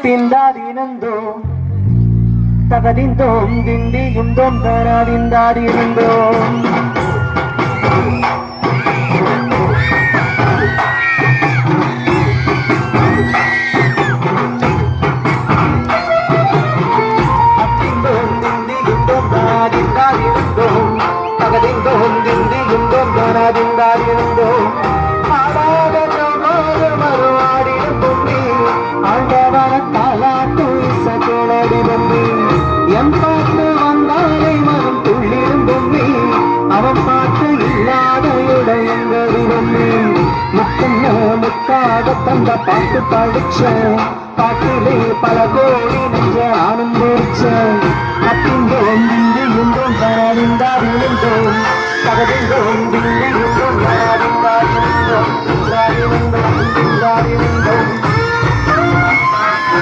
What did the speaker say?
திண்டாடினந்தோம் தகதிந்தோம் திண்டியுந்தோம் தராதிந்தாடினந்தோம் அத்திந்தோம் திண்டியுந்தோம் தராதிந்தாடினந்தோம் தகதிந்தோம் திண்டியுந்தோம் தராதிந்தாடினந்தோம் ஆடாத மறுவாடிடும் பொம்மி ஆண்டவன தாலாட்டு இசைகளடி பொம்மி என் பாட்டு வந்தாலே மனம் துள்ளிடும் பொம்மி அவன் பாட்டு இல்லாத இடையங்கடி பொம்மி முக்கண்ண முக்காக தந்த பாட்டு படிச்சேன் பாட்டிலே பல கோடி நெஞ்ச நானும் போச்சேன் அத்திந்தோம் திண்டியுந்தோம் தராதிந்தாடினந்தோம் தகதிந்தோம் திண்டியுந்தோம் தராதிந்தாடினந்தோம்